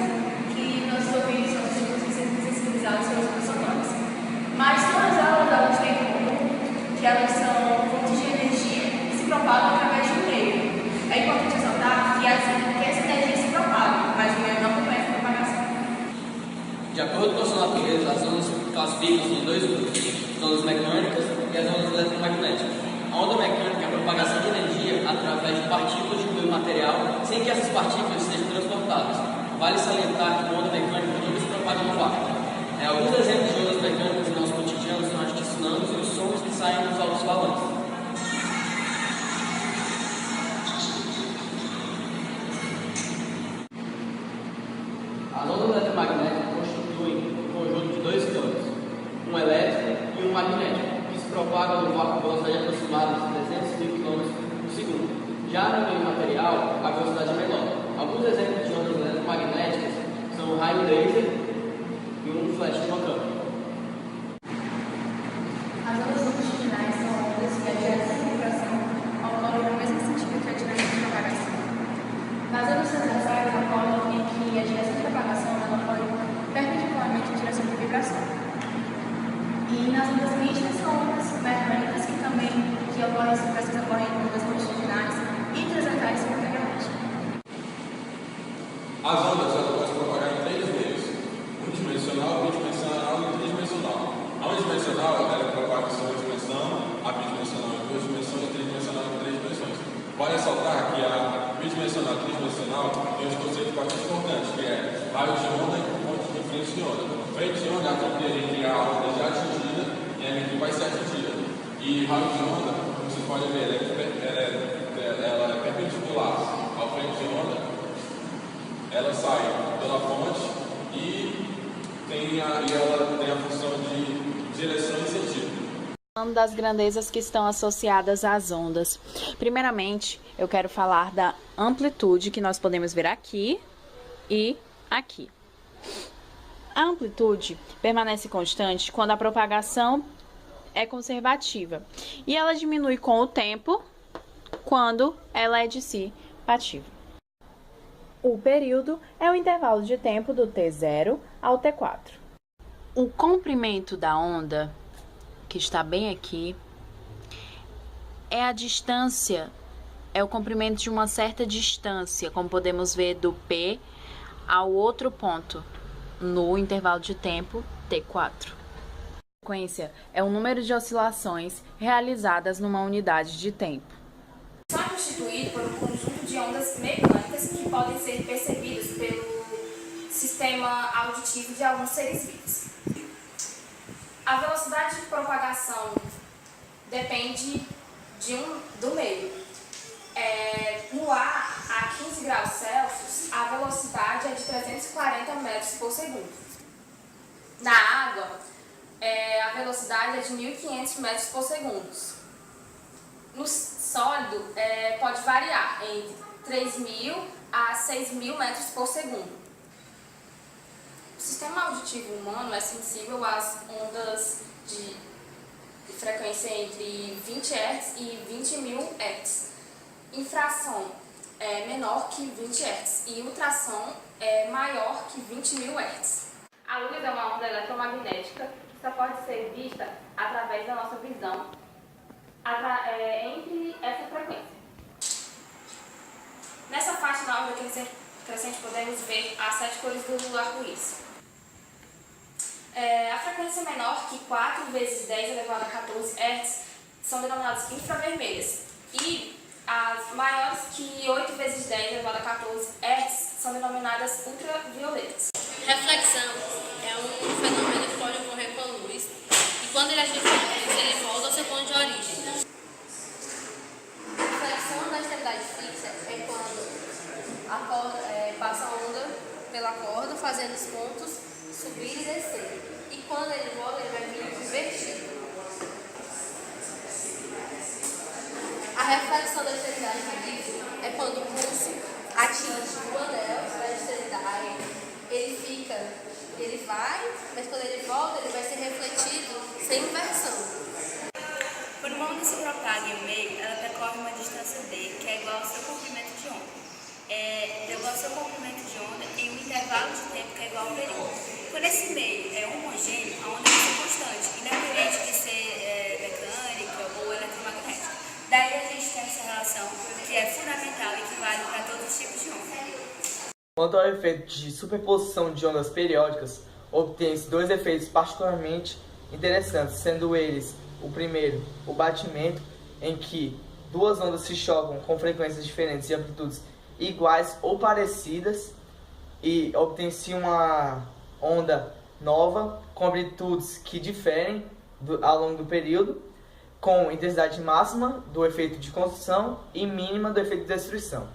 que nossos ouvidos são sensibilizados pelas ondas sonoras. Mas todas elas têm em comum que elas são fontes de energia que se propagam através de um meio. É importante ressaltar que essa energia se propaga, mas o meio não começa a propagação. De acordo com a sua natureza, as ondas classificam-se em dois grupos, as ondas mecânicas e as ondas eletromagnéticas. A onda mecânica é a propagação de energia através de partículas de meio material, sem que essas partículas sejam transportadas. Vale salientar que a onda mecânica nunca se propaga no vácuo. Alguns exemplos de ondas mecânicas no nosso cotidiano são as tsunamis e os sons que saem dos alto-falantes. As ondas eletromagnéticas constituem um conjunto de dois campos, um elétrico e um magnético, que se propagam no vácuo com velocidade aproximada de 300 mil km por segundo. Já no meio material, a velocidade é menor. Alguns exemplos de ondas eletromagnéticas são o raio laser e um flash trocando. As ondas longitudinais são ondas que a direção de vibração ocorre no mesmo sentido que a direção de propagação. Nas ondas transversais ocorrem Finalmente, as ondas mecânicas que também ocorrem supressões ocorrendo em ondas longitudinais e transversais simultaneamente. As ondas podem se propagar em três meios: unidimensional, bidimensional e tridimensional. A unidimensional ela propaga em uma dimensão, a bidimensional em duas dimensões e a tridimensional em três dimensões. Vale ressaltar que a bidimensional e tridimensional tem uns conceitos bastante importantes, que é raio de onda e ponto de frente de onda. Frente de onda é a fronteira entre a onda já atingida e a que vai ser atingida. E raio de onda, como vocês podem ver, ela é perpendicular ao frente de onda. Ela sai pela fonte e ela tem a função de direção e sentido. Falando das grandezas que estão associadas às ondas. Primeiramente, eu quero falar da amplitude que nós podemos ver aqui e aqui. A amplitude permanece constante quando a propagação é conservativa e ela diminui com o tempo quando ela é dissipativa. O período é o intervalo de tempo do T0 ao T4. O comprimento da onda, que está bem aqui, é a distância, é o comprimento de uma certa distância, como podemos ver do P ao outro ponto, no intervalo de tempo T4. A frequência é o número de oscilações realizadas numa unidade de tempo. São constituídos por um conjunto de ondas mecânicas que podem ser percebidas pelo sistema auditivo de alguns seres vivos. A velocidade de propagação depende do meio. No ar, a 15 graus Celsius, a velocidade é de 340 metros por segundo. Na água, a velocidade é de 1.500 metros por segundo. No sólido, pode variar entre 3.000 a 6.000 metros por segundo. O sistema auditivo humano é sensível às ondas de frequência entre 20 Hz e 20.000 Hz. Infração é menor que 20 Hz e ultrassom é maior que 20.000 Hz. A luz é uma onda eletromagnética que só pode ser vista através da nossa visão entre essa frequência. Nessa faixa na onda crescente podemos ver as 7 cores do arco-íris. A frequência menor que 4 vezes 10 elevado a 14 Hz são denominadas infravermelhas e as maiores que 8 vezes 10 elevado a 14 Hz são denominadas ultravioletas. Reflexão é um fenômeno que pode ocorrer com a luz e quando ele atinge a luz, ele volta ao seu ponto de origem. A reflexão da extremidade fixa é quando a corda, passa a onda pela corda, fazendo os pontos subir e descer. E quando ele volta, ele vai vir invertido. A reflexão da extremidade fixa é quando o pulso atinge o anel da extremidade, ele vai, mas quando ele volta, ele vai ser refletido sem inversão. Quando uma onda se propaga em um meio, ela percorre uma distância d, que é igual ao seu comprimento de onda. Igual ao seu comprimento de onda em um intervalo de tempo que é igual ao período. Quando esse meio é homogêneo, a onda vai ser constante, independente de ser mecânica ou eletromagnética. Daí a gente tem essa relação que é fundamental e que vale para todos os tipos de onda. Quanto ao efeito de superposição de ondas periódicas, obtém-se dois efeitos particularmente interessantes, sendo eles: o primeiro, o batimento, em que duas ondas se chocam com frequências diferentes e amplitudes iguais ou parecidas, e obtém-se uma onda nova com amplitudes que diferem ao longo do período, com intensidade máxima do efeito de construção e mínima do efeito de destruição.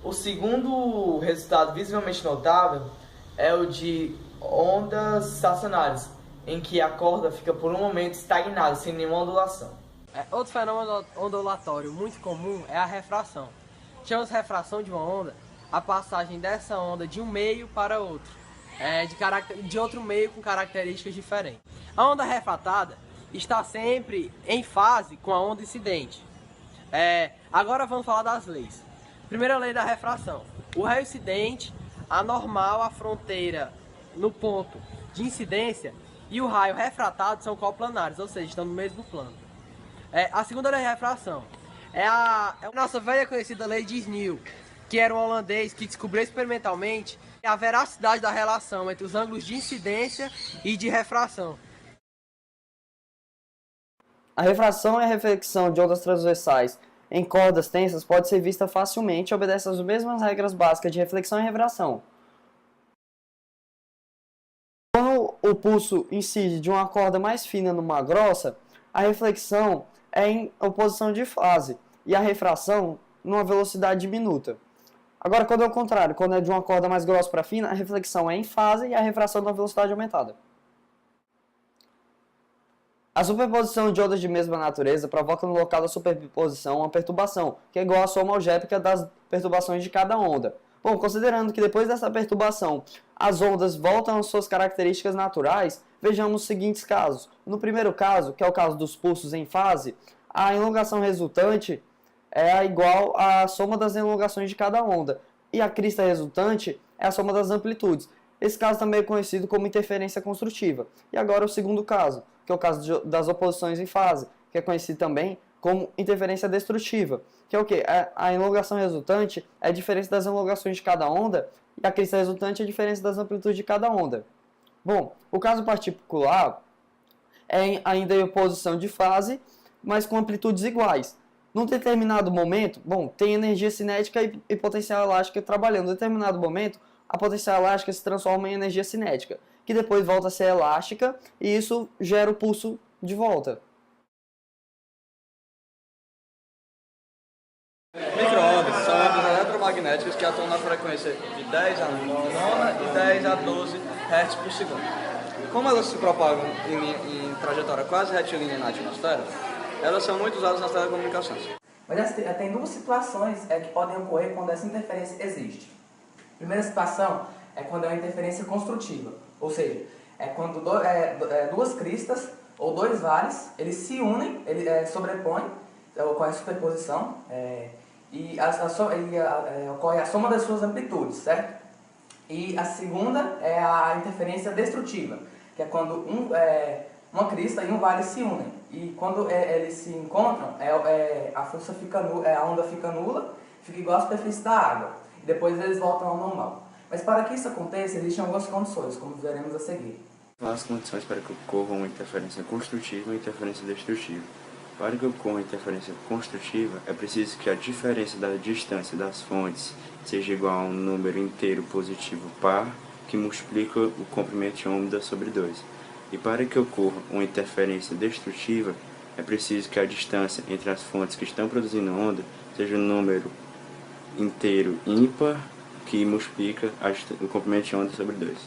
O segundo resultado visivelmente notável é o de ondas estacionárias, em que a corda fica por um momento estagnada, sem nenhuma ondulação. Outro fenômeno ondulatório muito comum é a refração. Chamamos refração de uma onda a passagem dessa onda de um meio para outro, de outro meio com características diferentes. A onda refratada está sempre em fase com a onda incidente. Agora vamos falar das leis. Primeira lei da refração: o raio incidente anormal à fronteira no ponto de incidência e o raio refratado são coplanares, ou seja, estão no mesmo plano. A segunda lei de refração é a nossa velha conhecida lei de Snell, que era um holandês que descobriu experimentalmente a veracidade da relação entre os ângulos de incidência e de refração. A refração e a reflexão de ondas transversais em cordas tensas pode ser vista facilmente e obedece às mesmas regras básicas de reflexão e refração. Quando o pulso incide de uma corda mais fina numa grossa, a reflexão é em oposição de fase e a refração numa velocidade diminuta. Agora, quando é o contrário, quando é de uma corda mais grossa para fina, a reflexão é em fase e a refração numa velocidade aumentada. A superposição de ondas de mesma natureza provoca no local da superposição uma perturbação, que é igual à soma algébrica das perturbações de cada onda. Bom, considerando que depois dessa perturbação as ondas voltam às suas características naturais, vejamos os seguintes casos. No primeiro caso, que é o caso dos pulsos em fase, a elongação resultante é igual à soma das elongações de cada onda, e a crista resultante é a soma das amplitudes. Esse caso também é conhecido como interferência construtiva. E agora o segundo caso, que é o caso das oposições em fase, que é conhecido também como interferência destrutiva, que é o quê? A elongação resultante é a diferença das elongações de cada onda e a crista resultante é a diferença das amplitudes de cada onda. Bom, o caso particular é ainda em oposição de fase, mas com amplitudes iguais. Num determinado momento, tem energia cinética e potencial elástica trabalhando. Em determinado momento, a potencial elástica se transforma em energia cinética, que depois volta a ser elástica e isso gera o pulso de volta. Micro-ondas são ondas eletromagnéticas que atuam na frequência de 10 a 9 e 10 a 12 Hz por segundo. Como elas se propagam em trajetória quase retilínea na atmosfera, elas são muito usadas nas telecomunicações. Mas tem duas situações que podem ocorrer quando essa interferência existe. A primeira situação é quando é uma interferência construtiva, ou seja, é quando duas cristas ou dois vales, eles se unem, sobrepõem, ocorre a superposição, e ocorre a soma das suas amplitudes, certo? E a segunda é a interferência destrutiva, que é quando uma crista e um vale se unem. E quando eles se encontram, a força fica a onda fica nula, fica igual à superfície da água. E depois eles voltam ao normal. Mas para que isso aconteça, existem algumas condições, como veremos a seguir. As condições para que ocorra uma interferência construtiva e uma interferência destrutiva. Para que ocorra uma interferência construtiva, é preciso que a diferença da distância das fontes seja igual a um número inteiro positivo par, que multiplica o comprimento de onda sobre 2. E para que ocorra uma interferência destrutiva, é preciso que a distância entre as fontes que estão produzindo onda seja um número inteiro ímpar, que multiplica o comprimento de onda sobre 2.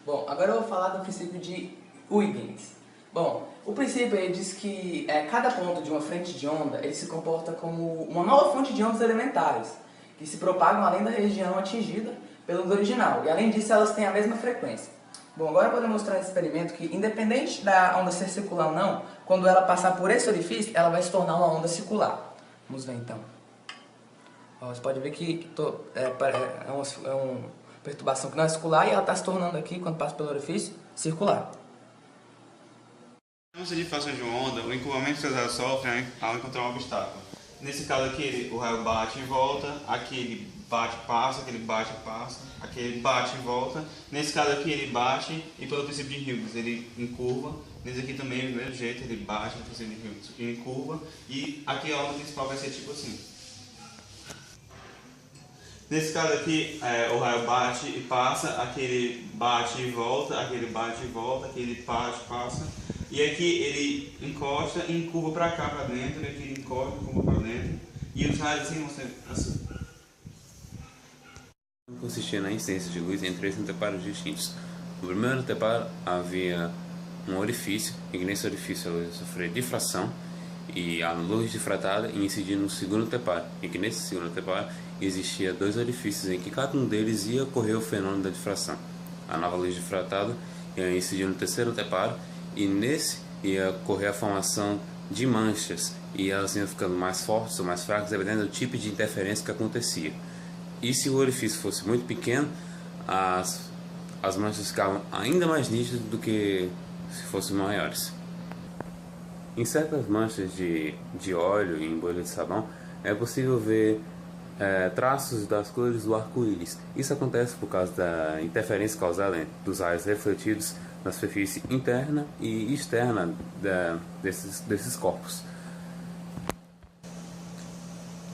Bom, agora eu vou falar do princípio de Huygens. Bom, o princípio ele diz que cada ponto de uma frente de onda ele se comporta como uma nova fonte de ondas elementares, que se propagam além da região atingida pelo original, e além disso elas têm a mesma frequência. Bom, agora eu vou demonstrar nesse experimento que, independente da onda ser circular ou não, quando ela passar por esse orifício, ela vai se tornar uma onda circular. Vamos ver então. Você pode ver que é uma perturbação que não é circular e ela está se tornando aqui, quando passa pelo orifício, circular. Na diffração de uma onda, o encurvamento que ela sofre ao encontrar um obstáculo. Nesse caso aqui, o raio bate e volta, aqui ele bate e passa, aquele bate e passa, aqui ele bate e volta. Nesse caso aqui ele bate e pelo princípio de Huygens ele encurva. Nesse aqui também do mesmo jeito, ele bate pelo princípio de Huygens e encurva. E aqui a onda principal vai ser tipo assim. Nesse caso aqui, o raio bate e passa, aquele bate e volta, aquele bate e volta, aquele bate e passa. E aqui ele encosta e encurva para cá, para dentro, e aqui ele encosta e encurva para dentro. E os raios assim vão ser assim. Consistia na incidência de luz em 3 anteparos distintos. No primeiro anteparo havia um orifício, e nesse orifício ela ia sofrer difração, e a luz difratada ia incidir no segundo anteparo, e que nesse segundo anteparo existia 2 orifícios em que cada um deles ia ocorrer o fenômeno da difração. A nova luz difratada ia incidir no terceiro anteparo, e nesse ia ocorrer a formação de manchas, e elas iam ficando mais fortes ou mais fracas, dependendo do tipo de interferência que acontecia. E se o orifício fosse muito pequeno, as manchas ficavam ainda mais nítidas do que se fossem maiores. Em certas manchas de óleo em bolha de sabão, é possível ver traços das cores do arco-íris. Isso acontece por causa da interferência causada dos raios refletidos na superfície interna e externa desses corpos,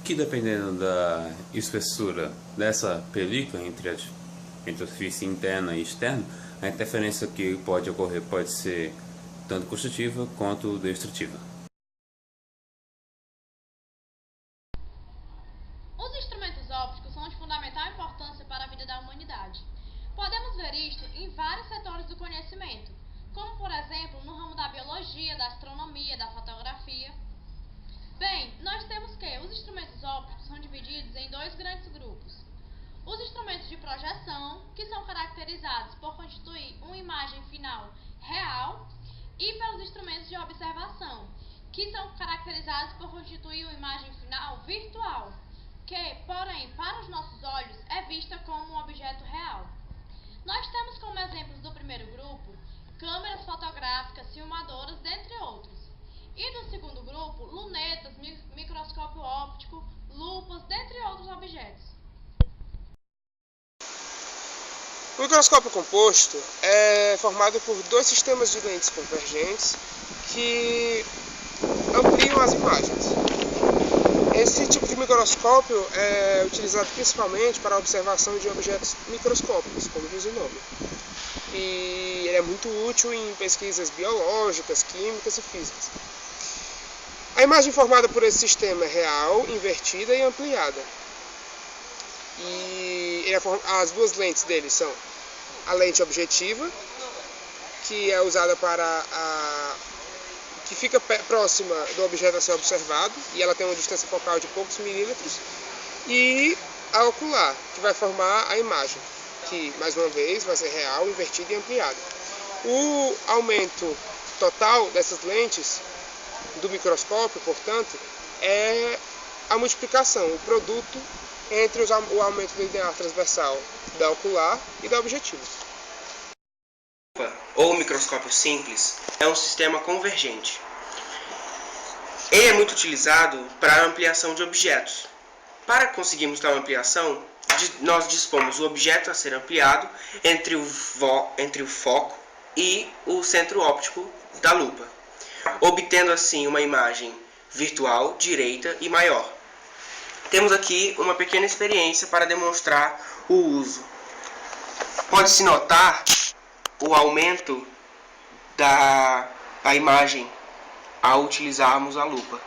que dependendo da espessura dessa película entre a superfície interna e externa, a interferência que pode ocorrer pode ser tanto construtiva quanto destrutiva. Os instrumentos ópticos são de fundamental importância para a vida da humanidade. Podemos ver isto em vários setores do conhecimento, como por exemplo no ramo da biologia, da astronomia, da fotografia. Bem, nós temos que os instrumentos ópticos são divididos em dois grandes grupos. Os instrumentos de projeção, que são caracterizados por constituir uma imagem final real, e pelos instrumentos de observação, que são caracterizados por constituir uma imagem final virtual, que, porém, para os nossos olhos, é vista como um objeto real. Nós temos como exemplos do primeiro grupo, câmeras fotográficas, filmadoras, dentre outros. E do segundo grupo, lunetas, microscópio óptico, lupas, dentre outros objetos. O microscópio composto é formado por dois sistemas de lentes convergentes que ampliam as imagens. Esse tipo de microscópio é utilizado principalmente para a observação de objetos microscópicos, como diz o nome. E ele é muito útil em pesquisas biológicas, químicas e físicas. A imagem formada por esse sistema é real, invertida e ampliada. E as duas lentes dele são a lente objetiva, que é usada que fica próxima do objeto a ser observado, e ela tem uma distância focal de poucos milímetros, e a ocular, que vai formar a imagem, que mais uma vez vai ser real, invertida e ampliada. O aumento total dessas lentes do microscópio, portanto, é a multiplicação, o produto entre o aumento do linear transversal da ocular e da objetiva. Ou microscópio simples é um sistema convergente. Ele é muito utilizado para a ampliação de objetos. Para conseguirmos tal ampliação, nós dispomos o objeto a ser ampliado entre o foco e o centro óptico da lupa, obtendo assim uma imagem virtual, direita e maior. Temos aqui uma pequena experiência para demonstrar o uso. Pode-se notar o aumento da imagem ao utilizarmos a lupa.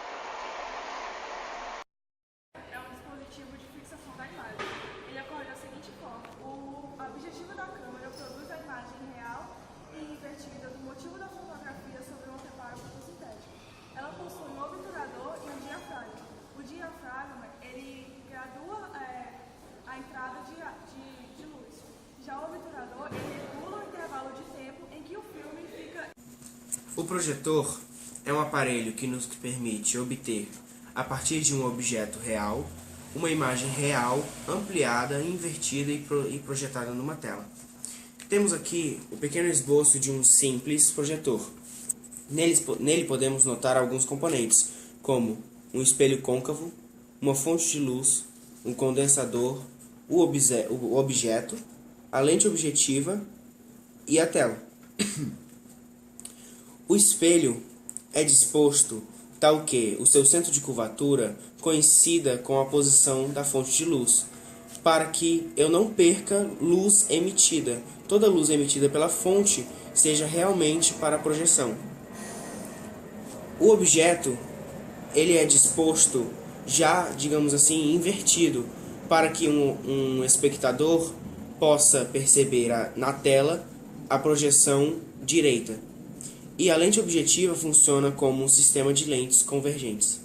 É um dispositivo de fixação da imagem. Ele ocorre da seguinte forma: o objetivo da câmera produz a imagem real e invertida do motivo da fotografia sobre um anteparo fotossintético. Ela possui um obturador e um diafragma. O diafragma ele gradua a entrada de luz. Já o obturador ele regula o intervalo de tempo em que o filme fica. O projetor é um aparelho que nos permite obter, a partir de um objeto real, uma imagem real, ampliada, invertida e projetada numa tela. Temos aqui o pequeno esboço de um simples projetor. Nele podemos notar alguns componentes, como um espelho côncavo, uma fonte de luz, um condensador, o objeto, a lente objetiva e a tela. O espelho é disposto tal que o seu centro de curvatura coincida com a posição da fonte de luz, para que eu não perca luz emitida. Toda luz emitida pela fonte seja realmente para a projeção. O objeto ele é disposto já, digamos assim, invertido, para que um espectador possa perceber na tela a projeção direita. E a lente objetiva funciona como um sistema de lentes convergentes.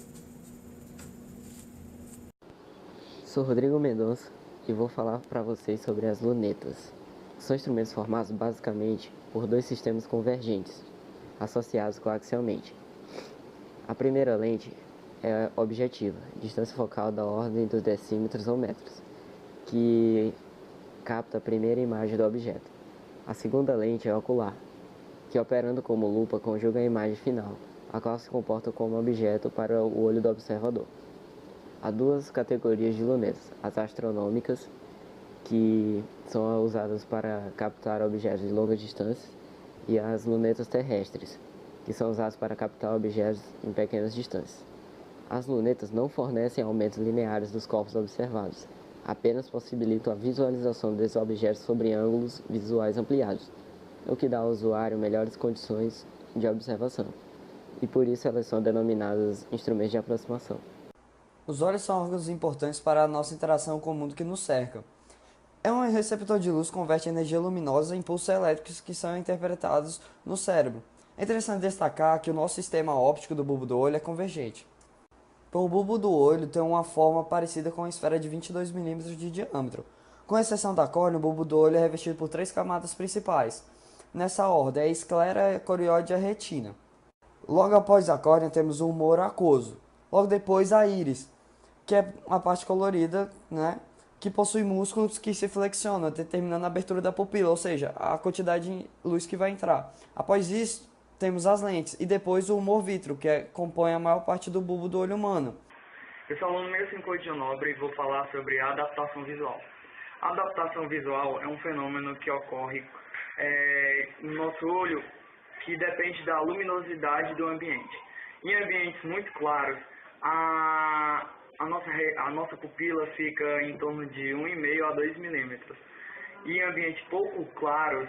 Sou Rodrigo Mendonça e vou falar para vocês sobre as lunetas. São instrumentos formados basicamente por dois sistemas convergentes, associados coaxialmente. A primeira lente é objetiva, distância focal da ordem dos decímetros ou metros, que capta a primeira imagem do objeto. A segunda lente é ocular, que operando como lupa conjuga a imagem final, a qual se comporta como objeto para o olho do observador. Há duas categorias de lunetas, as astronômicas, que são usadas para captar objetos de longa distância, e as lunetas terrestres, que são usadas para captar objetos em pequenas distâncias. As lunetas não fornecem aumentos lineares dos corpos observados, apenas possibilitam a visualização desses objetos sobre ângulos visuais ampliados, o que dá ao usuário melhores condições de observação, e por isso elas são denominadas instrumentos de aproximação. Os olhos são órgãos importantes para a nossa interação com o mundo que nos cerca. É um receptor de luz que converte energia luminosa em impulsos elétricos que são interpretados no cérebro. É interessante destacar que o nosso sistema óptico do bulbo do olho é convergente. O bulbo do olho tem uma forma parecida com uma esfera de 22 mm de diâmetro. Com exceção da córnea, o bulbo do olho é revestido por 3 camadas principais. Nessa ordem, a esclera, a corióide e a retina. Logo após a córnea, temos o humor aquoso. Logo depois, a íris, que é uma parte colorida, que possui músculos que se flexionam, determinando a abertura da pupila, ou seja, a quantidade de luz que vai entrar. Após isso, temos as lentes e depois o humor vítreo, que compõe a maior parte do bulbo do olho humano. Eu sou aluno 65 de Nobre e vou falar sobre a adaptação visual. A adaptação visual é um fenômeno que ocorre no nosso olho, que depende da luminosidade do ambiente. Em ambientes muito claros, a nossa pupila fica em torno de 1,5 a 2 milímetros. E em ambientes pouco claros,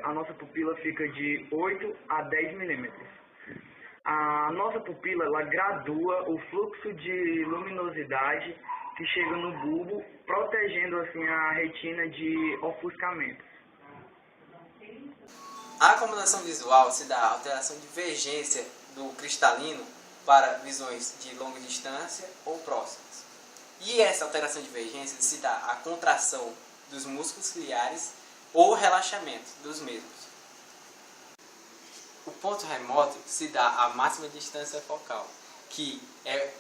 a nossa pupila fica de 8 a 10 milímetros. A nossa pupila ela gradua o fluxo de luminosidade que chega no bulbo, protegendo assim a retina de ofuscamento. A acomodação visual se dá à alteração de divergência do cristalino para visões de longa distância ou próximas. E essa alteração de divergência se dá à contração dos músculos ciliares ou relaxamento dos mesmos. O ponto remoto se dá à máxima distância focal, que é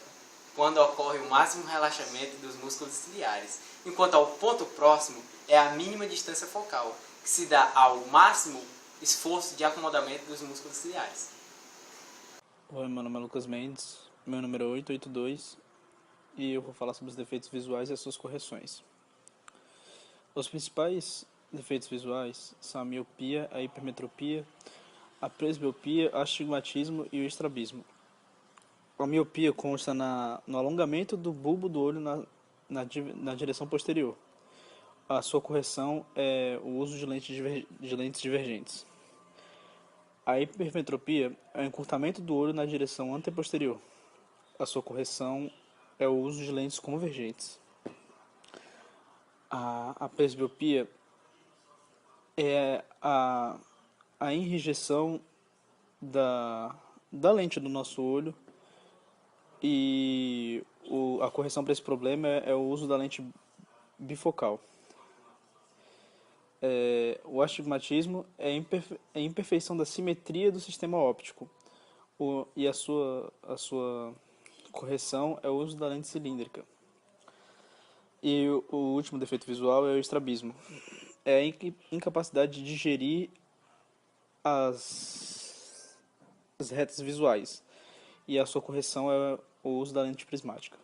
quando ocorre o máximo relaxamento dos músculos ciliares, enquanto ao ponto próximo é a mínima distância focal, que se dá ao máximo esforço de acomodamento dos músculos ciliares. Oi, meu nome é Lucas Mendes, meu número é 882 e eu vou falar sobre os defeitos visuais e as suas correções. Os principais defeitos visuais são a miopia, a hipermetropia, a presbiopia, o astigmatismo e o estrabismo. A miopia consta no alongamento do bulbo do olho na direção posterior. A sua correção é o uso de lentes divergentes. A hipermetropia é o encurtamento do olho na direção anteposterior. A sua correção é o uso de lentes convergentes. A presbiopia é a enrijecção da lente do nosso olho e a correção para esse problema é o uso da lente bifocal. O astigmatismo é a imperfeição da simetria do sistema óptico e a sua correção é o uso da lente cilíndrica. E o último defeito visual é o estrabismo. É a incapacidade de digerir as retas visuais e a sua correção é o uso da lente prismática.